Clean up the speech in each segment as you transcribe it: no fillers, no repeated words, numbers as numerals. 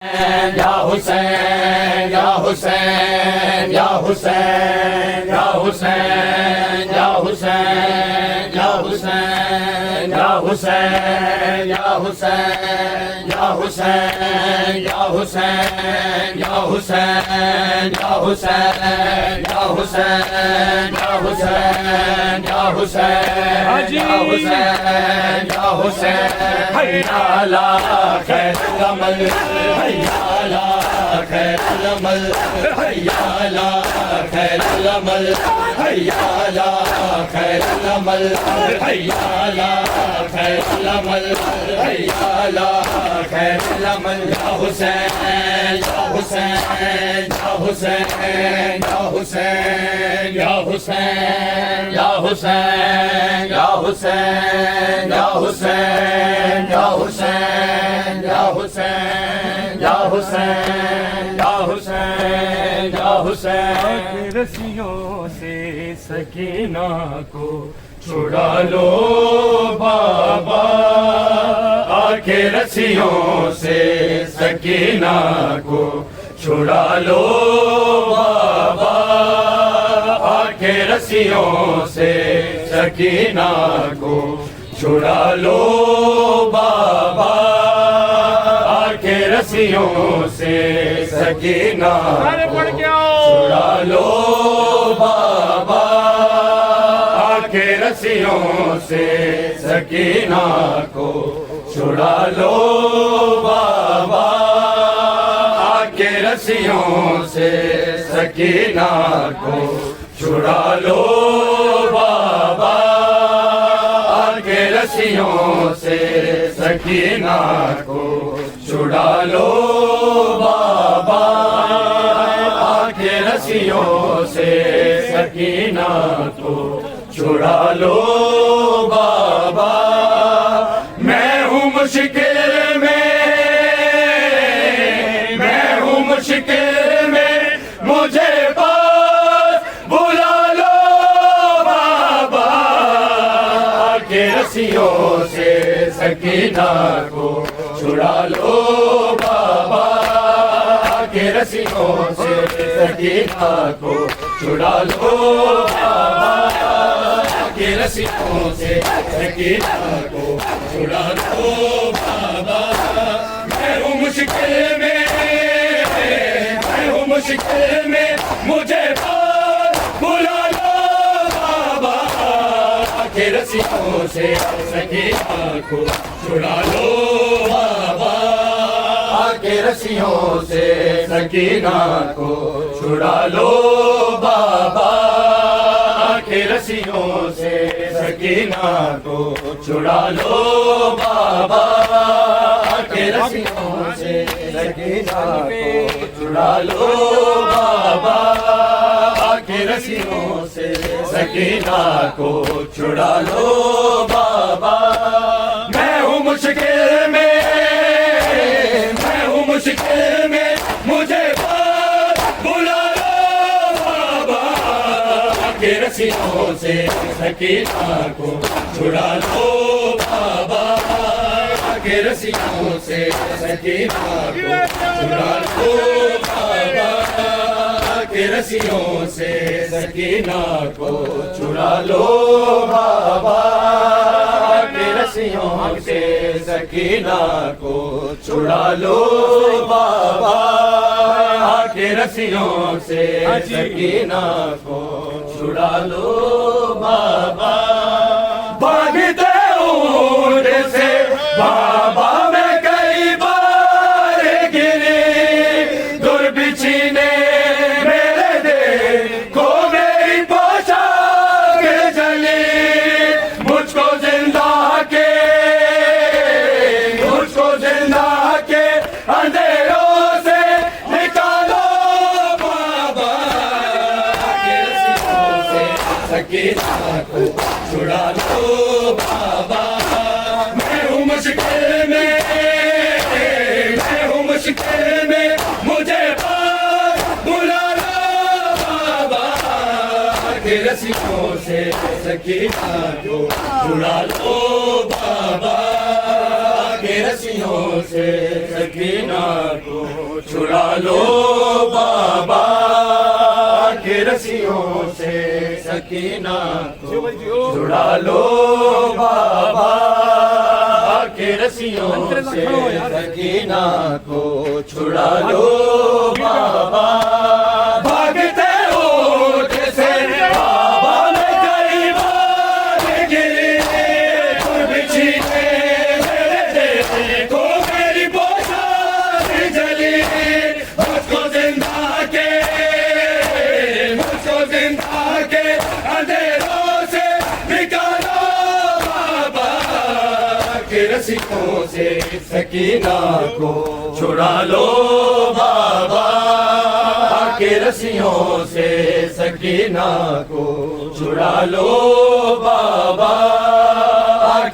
या हुसैन या हुसैन या हुसैन या हुसैन या हुसैन या हुसैन या हुसैन या हुसैन या हुसैन या हुसैन या हुसैन या हुसैन या हुसैन या हुसैन या हुसैन या हुसैन या हुसैन हैया ला खैरुल अमल हैया ला खैरुल अमल हैया ला खैरुल अमल हैया ला खैरुल अमल हैया ला खैरुल अमल हैया ला खैरुल अमल या हुसैन या हुसैन या हुसैन या हुसैन या हुसैन या हुसैन या हुसैन या हुसैन या हुसैन या हुसैन या हुसैन या हुसैन या हुसैन रस्सियों से सकीना को छुड़ा लो बाबा आके रस्सियों से सकीना को छुड़ा लो बाबा आके रस्सियों से सकीना को छुड़ा लो बाबा आके रस्सियों से सकीना को छुड़ा लो बाबा आके रस्सियों से सकीना को छुड़ा लो बाबा आके रस्सियों से सकीना को छुड़ा लो बाबा आके रस्सियों से सकीना को छुड़ा लो बाबा आके रस्सियों से सकीना को छुड़ा लो बाबा मैं हूँ मुश्किल में मैं हूँ मुश्किल में मुझे पास बुला लो बाबा आके रस्सियों से सकीना को छुड़ा लो बाबा आके रस्सियों से सकीना को छुड़ा लो बाबा आके रस्सियों से सकीना को छुड़ा लो बाबा मैं हूँ मुश्किल में मैं हूँ मुश्किल में मुझे पास बुला लो बाबा आके रस्सियों से सकीना को छुड़ा लो बाबा आके रस्सियों से सकीना को छुड़ा लो बाबा आके रस्सियों से सकीना को छुड़ा लो बाबा आके रस्सियों से सकीना को छुड़ा लो बाबा आके रस्सियों से सकीना को छुड़ा लो बाबा मैं हूँ मुश्किल में मैं हूँ मुश्किल में मुझे पास बुला लो बाबा आके रस्सियों से सकीना को छुड़ा लो बाबा आके रस्सियों से सकीना को छुड़ा लो बाबा आके रस्सियों से सकीना को छुड़ा लो बाबा आके रस्सियों से सकीना को छुड़ा लो बाबा आके रस्सियों से सकीना को छुड़ा लो बाबा भागते ऊँट से बाबा मैं कई बार गिरी दुर्बिछी ने मेरे देखो मेरी पोशाक जली मुझको जिंदा के मुझको जिंदा के अंधेरों से निकालो बाबा आके रस्सियों से सकीना को छुड़ा लो बाबा मैं हूँ मुश्किल में मैं हूँ मुश्किल में मुझे पास बुला लो बाबा आके रस्सियों से सकीना को छुड़ा लो बाबा आके के रस्सियों से सकीना को छुड़ा लो बाबा के रस्सियों से सकीना को छुड़ा लो बाबा के रस्सियों से सकीना को छुड़ा लो बाबा भागते हो जैसे बाबा में कई बार गिरी बिछी देखो मेरी पोशाक जली मुझको जिंदा के अंधेरों से निकालो बाबा के रस्सियों से सकीना को छुड़ा लो बाबा के रस्सियों से सकीना को छुड़ा लो बाबा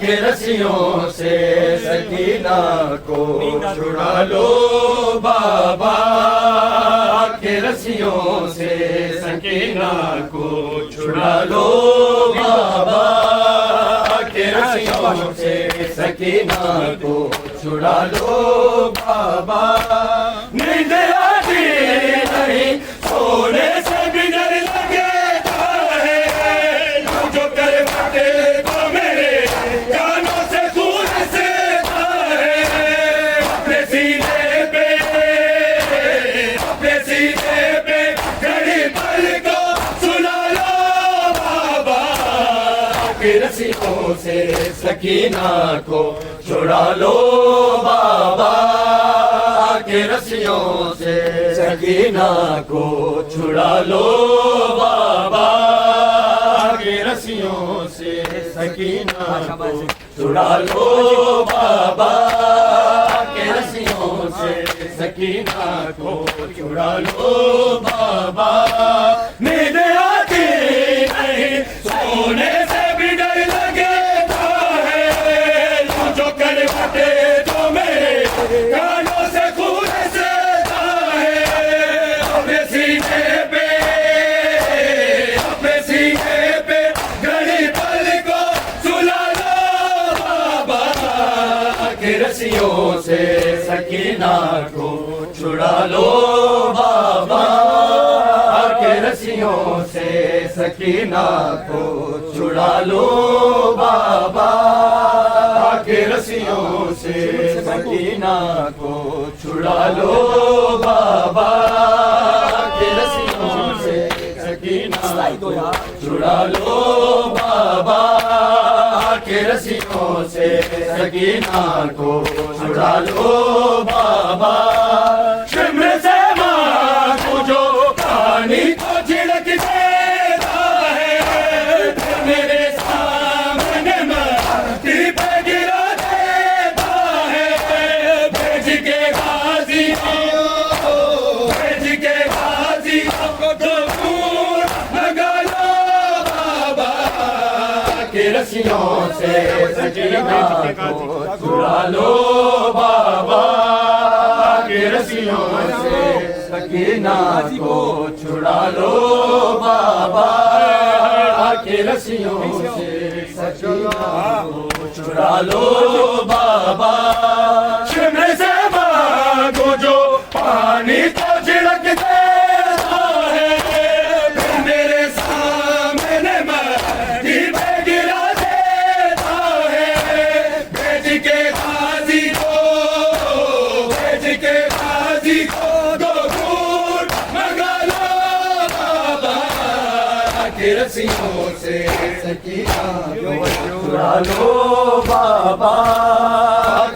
के रस्सियों से सकीना को छुड़ा लो बाबा के रस्सियों से सकीना को छुड़ा लो बाबा के रस्सियों से सकीना को छुड़ा लो बाबा नींद आती नहीं सोने से भी डर लगता है जो कर बटे को मेरे कानों से खून से अपने सीने पे घड़ी पल को सुना लो बाबा के रस्सियों से सकीना को छुड़ा लो बाबा के रस्सियों से सकीना को छुड़ा लो बाबा के रस्सियों से सकीना को छुड़ा लो बाबा के रस्सियों से सकीना को छुड़ा लो बाबा नींद आती नहीं सोने से भी डर लगता है जो कर बटे तो मेरे कानों से खून से अपने सीने पे घड़ी पल को सुला लो बाबा के रस्सियों से सकीना को छुड़ा लो बाबा के रस्सियों से सकीना को छुड़ा लो बाबा के रस्सियों से सकीना को छुड़ा लो बाबा के रस्सियों से सकीना को छुड़ा लो बाबा के रस्सियों से सकीना को छुड़ा लो बाबा शिमर से माँ को जो पानी को छिड़क देता है मेरे सामने माटी पे गिरा देता है भेज के गाजी को तो खून लगा लो बाबा के रस्सियों से सकीना को छुड़ा लो बाबा के रस्सियों से सकीना को छुड़ा लो बाबा के रस्सियों से सकीना को छुड़ा लो बाबा शिमर से मांगो जो पानी को छिड़क देता है मेरे सामने माटी पे गिरा देता है भेज के गाजी को दो खून मंगा लो बाबा के रस्सियों से सकीना को छुड़ा लो बाबा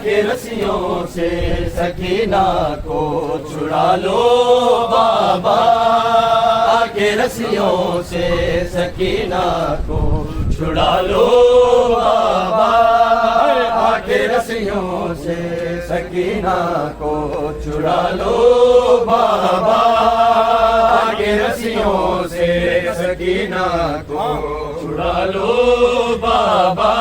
के रस्सियों से सकीना को छुड़ा लो बाबा के रस्सियों से सकीना को छुड़ा लो बाबा के रस्सियों से सकीना को छुड़ा लो बाबा के रस्सियों से सकीना को छुड़ा लो बाबा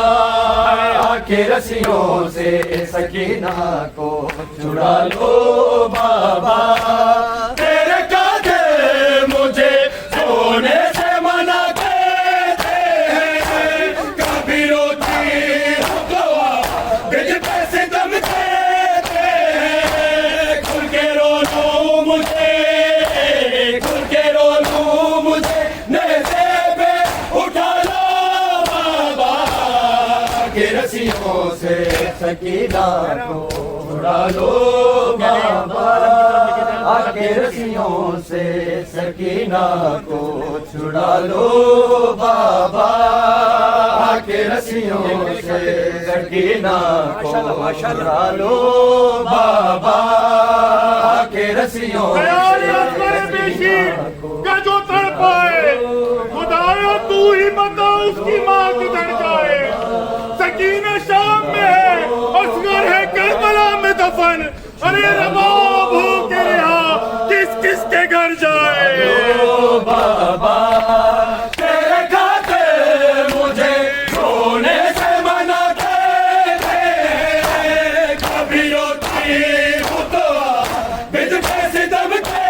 के रस्सियों से सकीना को छुड़ा लो बाबा तेरे कांधे मुझे सोने से मना करते हैं कभी रोती हो तो बिज पे सितम सकीना को छुड़ा लो बाबा आके रस्सियों से सकीना को छुड़ा लो बाबा आके रस्सियों से सकीना को छुड़ा लो बाबा आके रस्सियों से जो तड़ पाए खुदाया तू ही बता उसकी माँ किधर जाए। सकीना शाम में है, असगर है करबला में दफन। अरे रबाब हो के यहाँ किस किस के घर जाए। ओ बाबा तेरे खातिर मुझे रोने से मना थे कभी रोती हूँ तो बिज पैसे दबते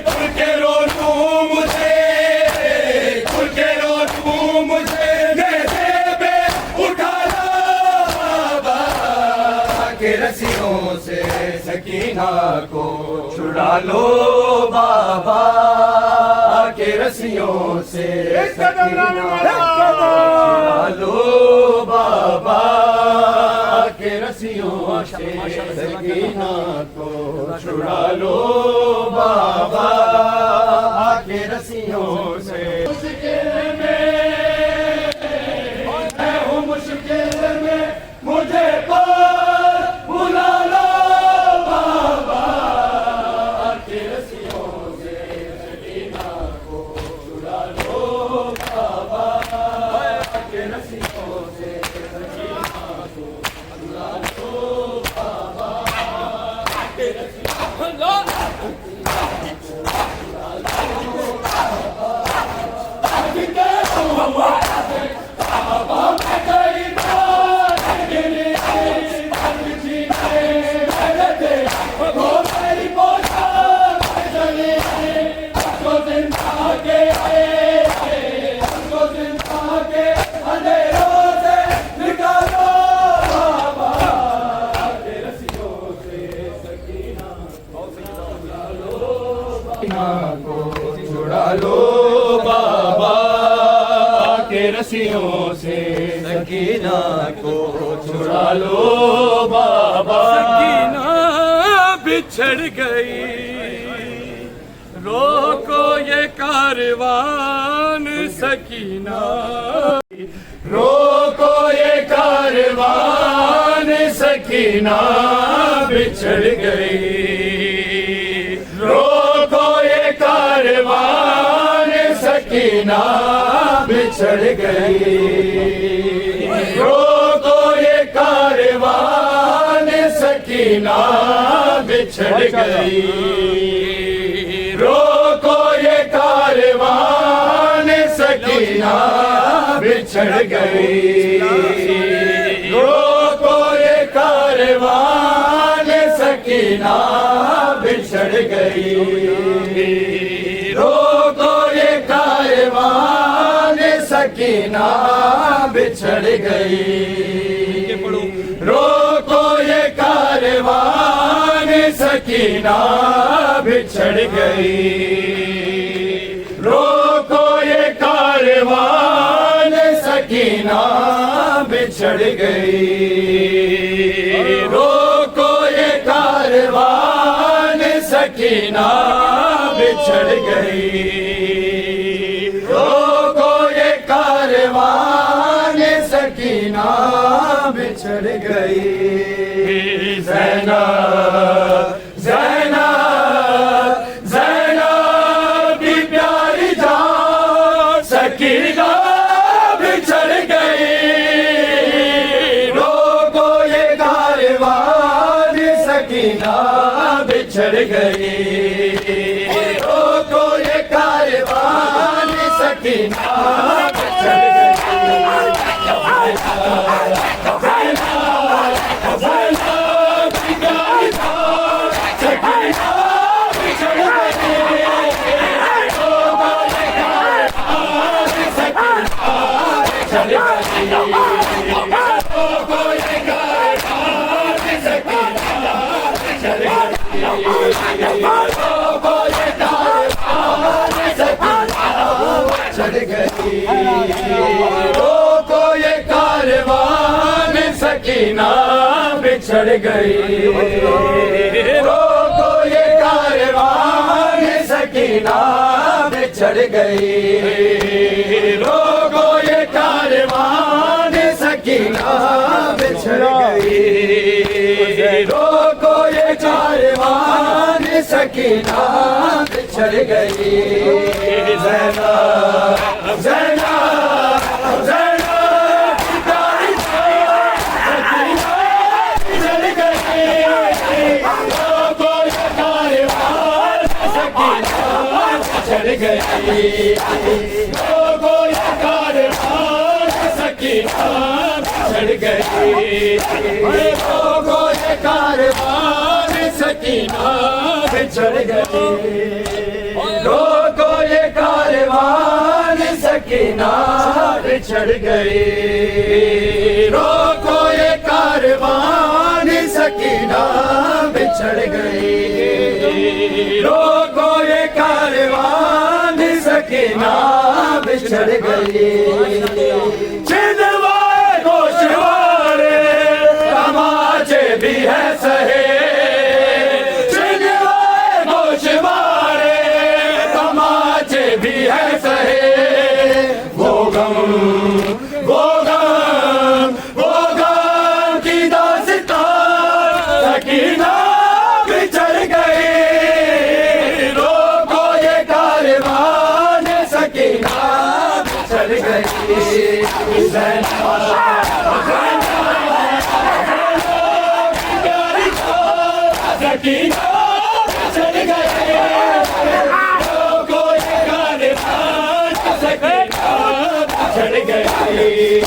खुल के रो लूं मुझे खुल के रो लूं मुझे बे उठा लो बाबा के रस्सियों से सकीना को छुड़ा लो बाबा के रस्सियों से सकीना छुड़ा लो बाबा के रस्सियों से सकीना को छुड़ा लो बाबा के रस्सियों से मुश्किल में मैं हूँ मुश्किल में मुझे पार बुला लो बाबा के रस्सियों से सकीना को छुड़ा लो बाबा के रस्सियों से सकीना को छुड़ा लो बाबा के को छुड़ा लो बाबा के रस्सियों से सकीना को छुड़ा लो बाबा। सकीना बिछड़ गई रोको ये कारवान। सकीना रोको ये कारवान सकीना बिछड़ गई रोको ये कारवान सकीना बिछड़ गई रोको ये कारवान सकीना बिछड़ गई रोको ये कारवान सकीना बिछड़ गई रोको ये कारवान सकीना बिछड़ गई रोको ये कारवान सकीना बिछड़ गई रोको ये कारवान सकीना बिछड़ गई रोको ये कारवान सकीना बिछड़ गई रोको ये कारवान सकीना बिछड़ गई रोको ये कारवान सकीना बिछड़ गई ज़ैनब ज़ैनब ज़ैनब की प्यारी जान सकीना बिछड़ गई रोको ये कारवान सकीना बिछड़ गई रोको ये कारवान सकीना बिछड़ गई चढ़ गई रोको ये कारवान सकीना बिछड़ गई। रोको ये कारवान सकीना बिछड़ गई। रोको ये कारवान सकीना बिछड़ गई। रोको ये कारवान सकीना बिछड़ गई। ज़ैनब ज़ैनब ज़ैनब सकीना बिछड़ गई। रोको ये कारवान सकीना बिछड़ गई। रोको ये कारवान सकीना बिछड़ गई। रोको ये कारवान सकीना बिछड़ गई। रोको ये कारवान सकीना बिछड़ गई। रोको ये कारवान सकीना बिछड़ गई। रोको ये कारवान सकीना बिछड़ गई। छिंदवाए गोशवारे तमाचे भी है सहे। छिंदवाए गोशवारे तमाचे भी है सहे। वो गम की दास्तां सकीना बिछड़ गई। रोको ये कारवान सकीना बिछड़ गई। सकीना बिछड़ गई। रोको ये कारवान सकीना बिछड़ गई।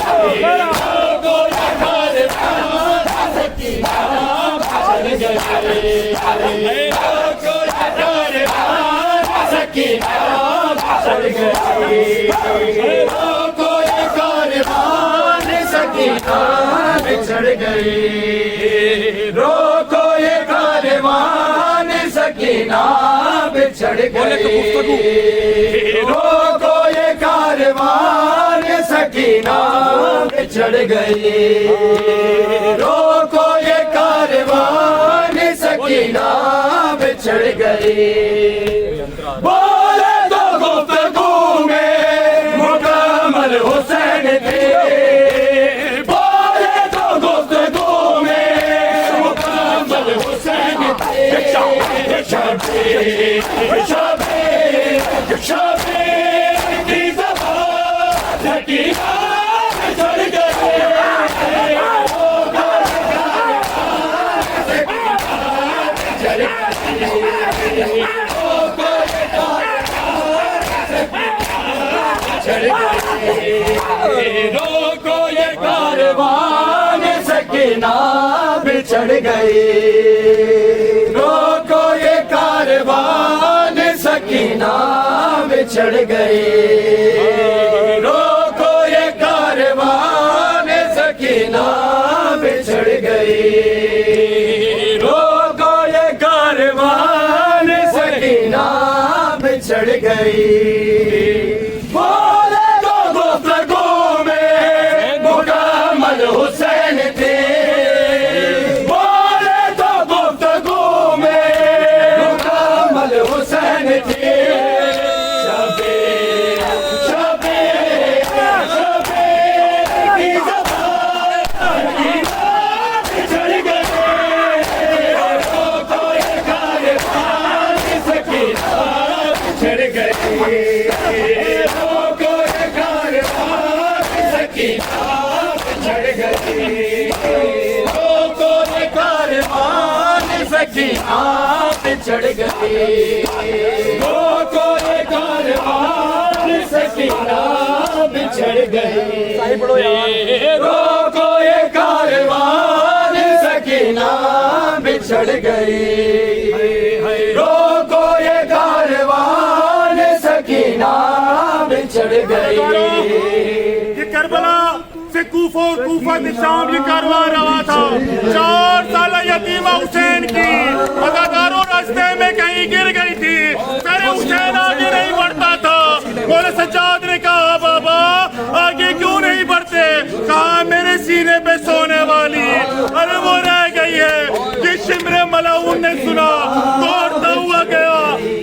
रोको ये कारवान सकीना बिछड़ गई। रोको ये कारवान सकीना बिछड़ गई। रोको ये कारवान सकीना बिछड़ गई। रोको ये कारवान सकीना बिछड़ गई। रोको ये कारवान सकीना बिछड़ गई। रोको ये कारवान सकीना बिछड़ गई। बोले तो गुफ्तगू में मुकम्मल हुसैन थे। बोले तो गुफ्तगू में मुकम्मल हुसैन थे। शबीर की ज़बान सकीना बिछड़ गई। रोको ये कारवान सकीना बिछड़ गई। रोको ये कारवान सकीना बिछड़ गई। रोको ये कारवान सकीना बिछड़ गई। रोको ये कारवान सकीना बिछड़ गई। बोले तो गुफ्तगू में मुकम्मल हुसैन थे। बोले तो गुफ्तगू में मुकम्मल हुसैन थे। शबीर की ज़बान सकीना बिछड़ गई। रोको ये कारवान सकीना बिछड़ गई। रोको ये कारवान सकीना बिछड़ गई। रोको ये कारवान सकीना बिछड़ गई। रोको ये कारवान सकीना बिछड़ गई। रोको ये कारवान सकीना बिछड़ गई। रोको ये कारवान सकीना बिछड़ गई। ये करबला से कूफा और कूफा से शाम ये कारवां रवा था। 4 साल यतीमा हुसैन की अदाकारों रास्ते में कहीं गिर गई थी। तेरे हुसैन आगे नहीं बढ़ता था। बोले सज्जाद ने कहा बाबा आगे क्यों नहीं बढ़ते। कहा मेरे सीने पे सोने वाली मामून ने सुना, दौड़ता हुआ गया,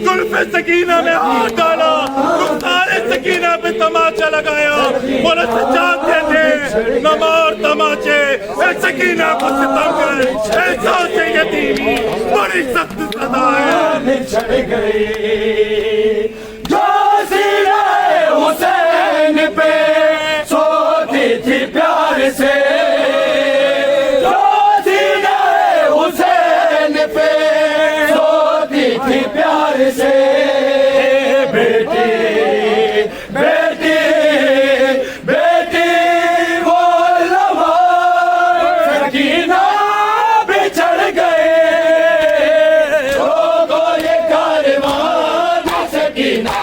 कुल्फ़े सकीना में हाथ डाला, गुफ्तारे सकीना पे तमाचा लगाया, बोला जाते थे नमार तमाचे, सकीना को सितम कर, एहसास यतीमी बड़ी सख्त सदा है। चढ़ गई जो सीने हुसैन पे सोती थी प्यार से, जो सीने हुसैन पे सोती थी प्यार से, बेटी बेटी बेटी वो लम्हा सकीना बिछड़ गए, लोगो ये कारवान सकीना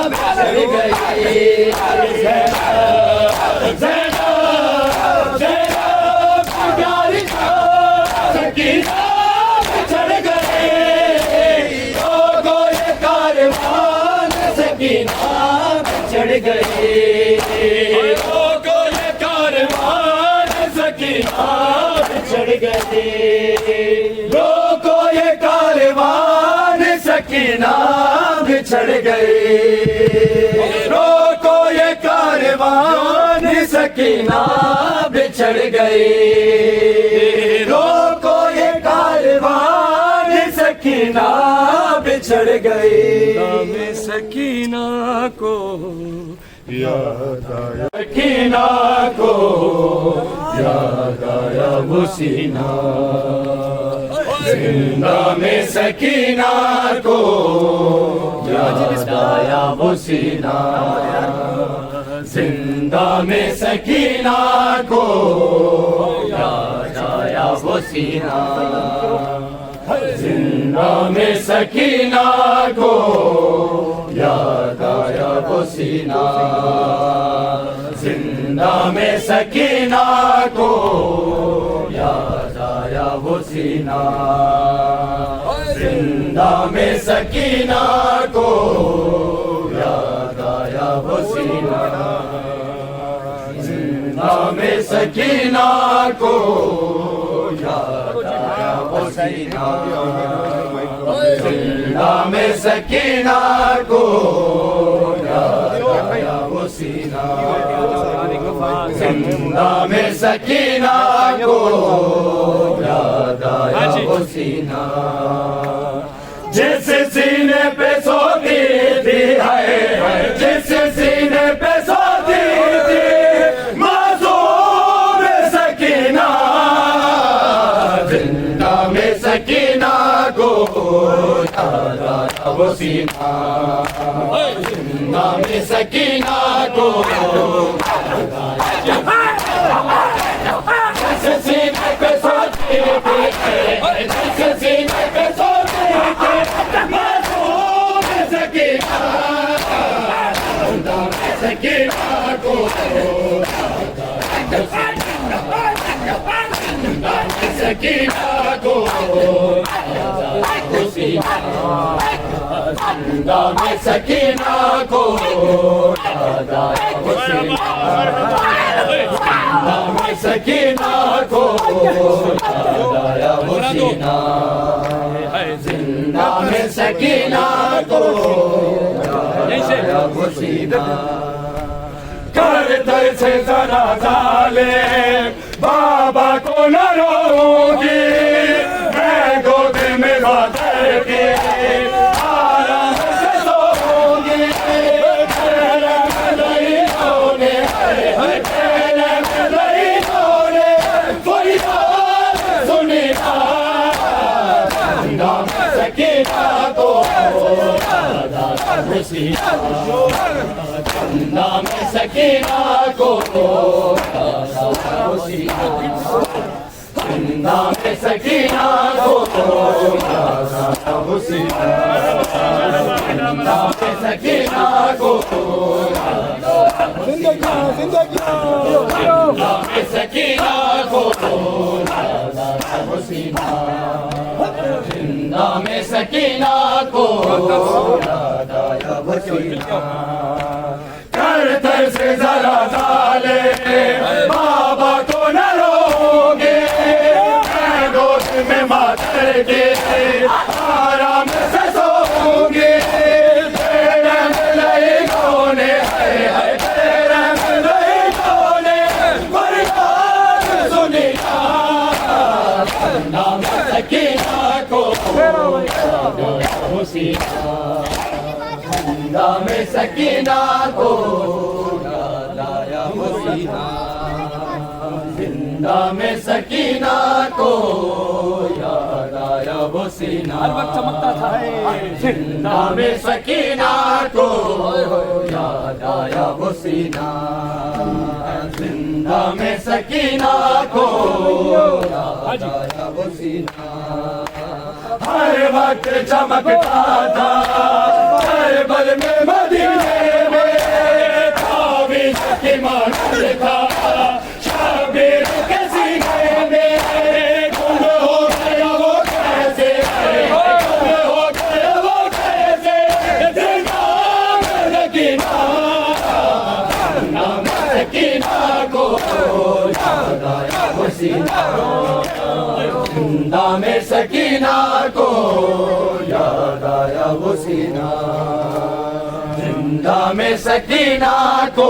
बिछड़ गई, ज़ैनब ज़ैनब प्यारी सकीना बिछड़ गए, लोगो ये कारवान सकीना बिछड़ गए, लोगो ये कारवान सकीना बिछड़ गए, लोगो ये कारवान सकीना बिछड़ गए, रोको ये कारवान सकीना बिछड़ गए, रोको ये कारवान सकीना बिछड़ गए, नाम सकीना को याद आया, सकीना को याद आया वो सीना, जिंदा में सकीना को याद आया वो सीना, जिंदा में सकीना को याद आया वो सीना, जिंदा में सकीना को याद आया वो सीना, जिंदा में सकीना को याद आया वो सीना, जिंदा में सकीना को याद आया वो सीना, जिंदा में सकीना को याद आया वो सीना, जिंदा में सकीना को याद आया वो सीना, जिंदा में सकीना को याद आया वो सीना, जिस सीने पे सोती थी है, जिस सीने पे सोती थी मासूम सकीना, जिंदा में सकीना को याद आया वो सीना, जिंदा में सकीना को जिस सीने पे सोती थी, जिस सीने पे सोती थी मासूम सकीना, जिंदा में सकीना को जिंदा में सकीना को जिंदा में सकीना को याद आया वो सीना, जिंदा में सकीना को याद आया वो सीना, जिंदा में सकीना को याद आया वो सीना, कर दर से जरा डाले बाबा को न रोगी, मैं गोद में बादल के आराम से सोऊंगी, तेरे में नहीं सोने, तेरे में नहीं सोने, कोई बात सुनी ना, जिंदा में सकीना को याद आया वो सीना, जिंदा में सकीना को याद आया वो सीना, जिंदा में सकीना को याद आया वो सीना, जिंदा में सकीना को याद आया वो सीना, जिंदा में सकीना को याद आया वो सीना, जिंदा में सकीना को याद आया वो सीना, कर से जरा डाले बाबा को न रोगे, मैं गोद में मातर के हुसीना जिंदा में सकीना को याद आया हुसीना जिंदा में सकीना को याद आया हुसीना हर वक्त चमकता था जिंदा में सकीना को याद आया हुसीना जिंदा में सकीना को याद आया हुसीना हर वक्त चमकता था हर पल में मदीने में तावीज़ की मानंद था शाबिर के सीने में गुम हो गया वो कैसे गुम हो गया वो कैसे जिंदा में सकीना नाम सकीना को याद आया हुसीना जिंदा में सकीना को याद आया हुसीना जिंदा में सकीना को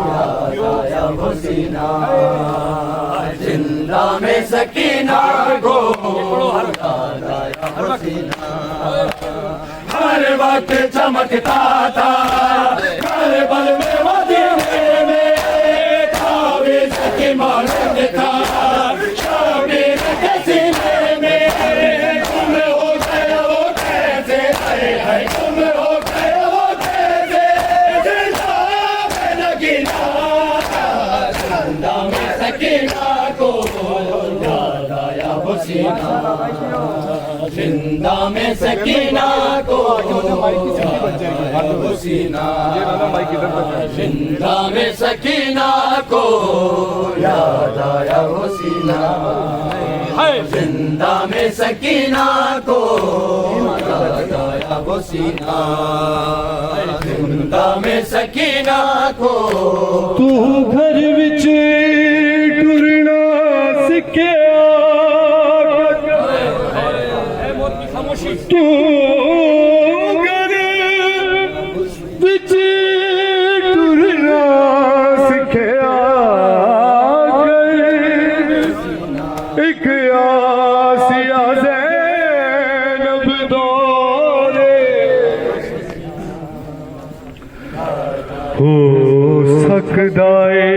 याद आया हुसीना जिंदा में सकीना को याद आया हुसीना हर वक्त चमकता था हर पल में मदीने में तावीज़ की मानंद था शाबिर के सीने में गुम हो गया वो कैसे है गुम हो गया वो कैसे जिंदा में सकीना जिंदा में सकीना को याद आया हुसीना जिंदा में सकीना को याद आया हुसीना जिंदा में सकीना को याद आया हुसीना जिंदा में सकीना को याद आया हुसीना जिंदा में सकीना को तू घर विच टुरना सिक्ख्या तू घर विच टुरना सिक्ख्या एक आसिया ज़ैनब दौरे हो सकदा है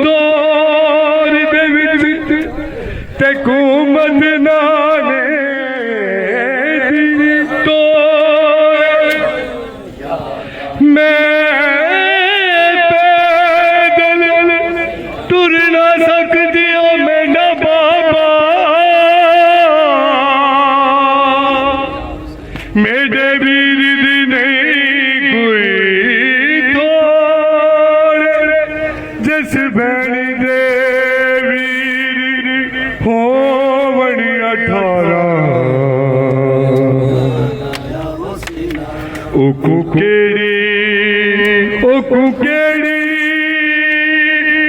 दौर दे विच ते कुमत नाने दी तोड़ मैं पैदल टुर ना सकदी ओ मेरा बाबा मेरे वीर दी नहीं कोई तोड़ जिस भैनी दे वीर होवण 18 ओ कुकेड़ी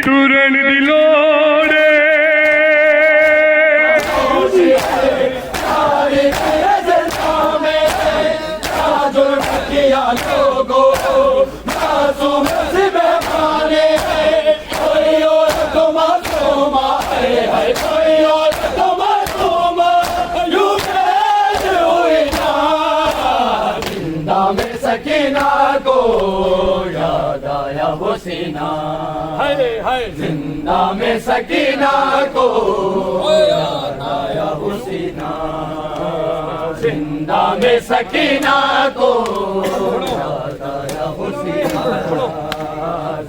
टुरन दी लोड़ मासूम से बेगाने कोई और तो मासूम है कोई और तो मासूम यूं कैद हुई ना जिंदा में सकीना को याद आया हुसीना जिंदा में सकीना को याद आया हुसीना जिंदा में सकीना को याद आया हुसीना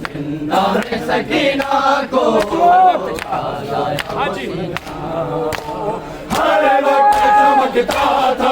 जिंदा में सकीना को याद आया हुसीना हर वक्त चमकता था